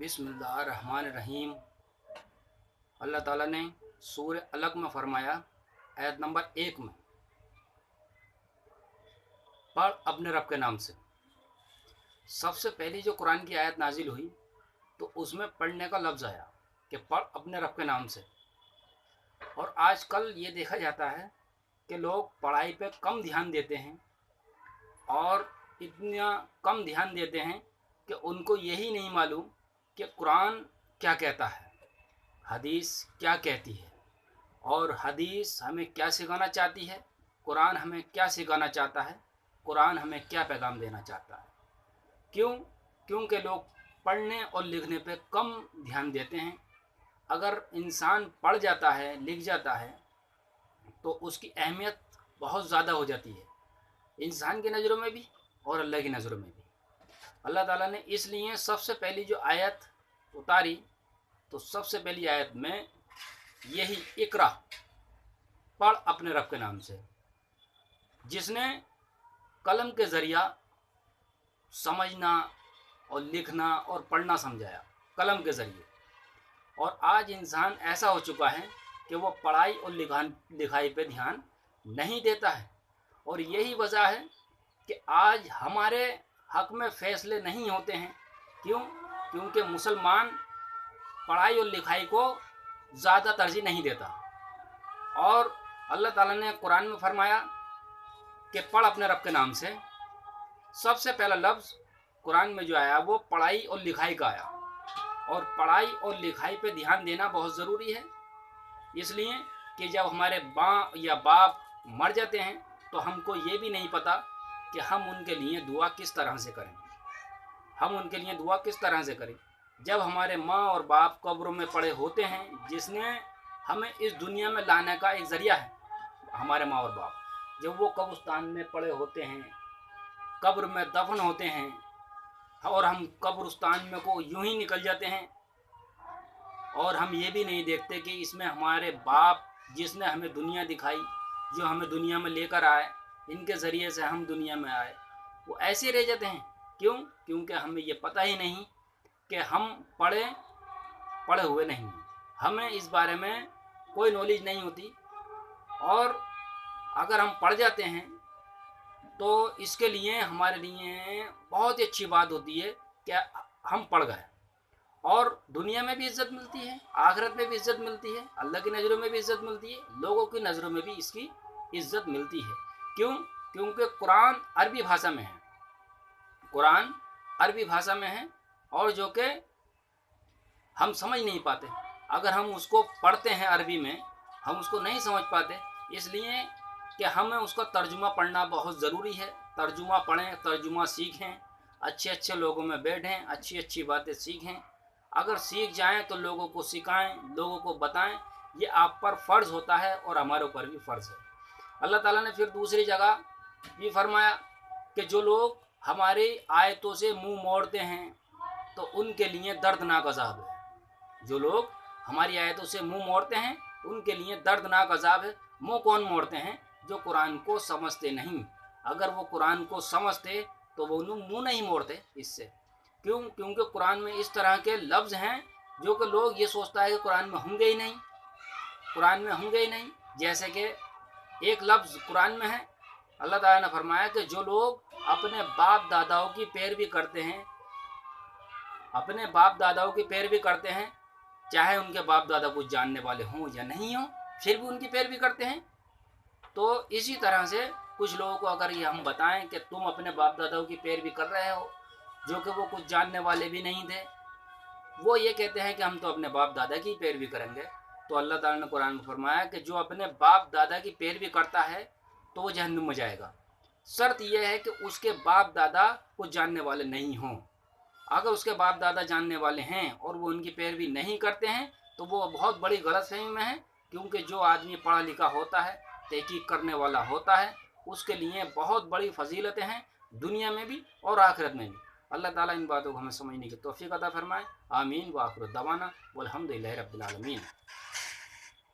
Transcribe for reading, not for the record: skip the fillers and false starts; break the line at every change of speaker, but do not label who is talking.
बिस्मिल्लाहिर्रहमानिर्रहीम। अल्लाह ताला ने सूरह अलक में फरमाया, आयत नंबर 1 में, पढ़ अपने रब के नाम से। सबसे पहली जो कुरान की आयत नाजिल हुई तो उसमें पढ़ने का लफ्ज़ आया कि पढ़ अपने रब के नाम से। और आजकल ये देखा जाता है कि लोग पढ़ाई पे कम ध्यान देते हैं और इतना कम ध्यान देते हैं कि उनको यही नहीं मालूम कि कुरान क्या कहता है, हदीस क्या कहती है, और हदीस हमें क्या सिखाना चाहती है, कुरान हमें क्या सिखाना चाहता है, कुरान हमें क्या पैगाम देना चाहता है। क्योंकि लोग पढ़ने और लिखने पे कम ध्यान देते हैं। अगर इंसान पढ़ जाता है, लिख जाता है, तो उसकी अहमियत बहुत ज़्यादा हो जाती है, इंसान की नज़रों में भी और अल्लाह की नज़रों में भी। अल्लाह ताला ने इसलिए सबसे पहली जो आयत उतारी, तो सबसे पहली आयत में यही इकरा, पढ़ अपने रब के नाम से, जिसने कलम के ज़रिया समझना और लिखना और पढ़ना समझाया, कलम के ज़रिए। और आज इंसान ऐसा हो चुका है कि वो पढ़ाई और लिखाई पे ध्यान नहीं देता है। और यही वजह है कि आज हमारे हक में फ़ैसले नहीं होते हैं। क्योंकि मुसलमान पढ़ाई और लिखाई को ज़्यादा तरजीह नहीं देता। और अल्लाह ताला ने कुरान में फरमाया कि पढ़ अपने रब के नाम से। सबसे पहला लफ्ज़ कुरान में जो आया वो पढ़ाई और लिखाई का आया। और पढ़ाई और लिखाई पे ध्यान देना बहुत ज़रूरी है, इसलिए कि जब हमारे माँ या बाप मर जाते हैं तो हमको ये भी नहीं पता कि हम उनके लिए दुआ किस तरह से करें, हम उनके लिए दुआ किस तरह से करें। जब हमारे माँ और बाप कब्रों में पड़े होते हैं, जिसने हमें इस दुनिया में लाने का एक ज़रिया है, हमारे माँ और बाप, जब वो कब्रिस्तान में पड़े होते हैं, कब्र में दफन होते हैं, और हम कब्रिस्तान में को यूं ही निकल जाते हैं, और हम ये भी नहीं देखते कि इसमें हमारे बाप जिसने हमें दुनिया दिखाई, जो हमें दुनिया में लेकर आए, इनके ज़रिए से हम दुनिया में आए, वो ऐसे रह जाते हैं। क्योंकि हमें ये पता ही नहीं कि हम पढ़े हुए नहीं हैं, हमें इस बारे में कोई नॉलेज नहीं होती। और अगर हम पढ़ जाते हैं तो इसके लिए हमारे लिए बहुत ही अच्छी बात होती है कि हम पढ़ गए, और दुनिया में भी इज़्ज़त मिलती है, आखिरत में भी इज़्ज़त मिलती है, अल्लाह की नज़रों में भी इज़्ज़त मिलती है, लोगों की नज़रों में भी इसकी इज़्ज़त मिलती है। क्योंकि कुरान अरबी भाषा में है, कुरान अरबी भाषा में है, और जो कि हम समझ नहीं पाते। अगर हम उसको पढ़ते हैं अरबी में, हम उसको नहीं समझ पाते, इसलिए कि हमें उसका तर्जुमा पढ़ना बहुत ज़रूरी है। तर्जुमा पढ़ें, तर्जुमा सीखें, अच्छे अच्छे लोगों में बैठें, अच्छी अच्छी बातें सीखें। अगर सीख जाएं तो लोगों को सिखाएं, लोगों को बताएं, ये आप पर फ़र्ज़ होता है और हमारे ऊपर भी फ़र्ज़ है। अल्लाह ताला ने फिर दूसरी जगह भी फरमाया कि जो लोग हमारी आयतों से मुंह मोड़ते हैं तो उनके लिए दर्दनाक अज़ाब है। जो लोग हमारी आयतों से मुंह मोड़ते हैं उनके लिए दर्दनाक अज़ाब है। मुंह कौन मोड़ते हैं? जो कुरान को समझते नहीं। अगर वो कुरान को समझते तो वो मुंह नहीं मोड़ते इससे। क्योंकि कुरान में इस तरह के लफ्ज़ हैं जो कि लोग ये सोचता है कि कुरान में होंगे ही नहीं, कुरान में होंगे ही नहीं। जैसे कि एक लफ्ज़ कुरान में है, अल्लाह ताला ने फरमाया कि जो लोग अपने बाप दादाओं की पैरवी करते हैं, अपने बाप दादाओं की पैरवी करते हैं, चाहे उनके बाप दादा कुछ जानने वाले हों या नहीं हों, फिर भी उनकी पैरवी करते हैं। तो इसी तरह से कुछ लोगों को अगर ये हम बताएं कि तुम अपने बाप दादाओं की पैरवी कर रहे हो, जो कि वो कुछ जानने वाले भी नहीं थे, वो ये कहते हैं कि हम तो अपने बाप दादा की पैरवी करेंगे, तो अल्लाह ताला ने कुरान में फरमाया कि जो अपने बाप दादा की पैरवी करता है तो वो जहन्नुम में जाएगा। शर्त यह है कि उसके बाप दादा कुछ जानने वाले नहीं हों। अगर उसके बाप दादा जानने वाले हैं और वो उनकी पैरवी नहीं करते हैं तो वो बहुत बड़ी गलतफहमी में है। क्योंकि जो आदमी पढ़ा लिखा होता है, तहकीक करने वाला होता है, उसके लिए बहुत बड़ी फजीलतें हैं दुनिया में भी और आखिरत में भी। अल्लाह ताला इन बातों को हमें समझने की तौफीक अता फरमाए। आमीन व आखिर दवाना वल्हम्दुलिल्लाहि रब्बिल आलमीन।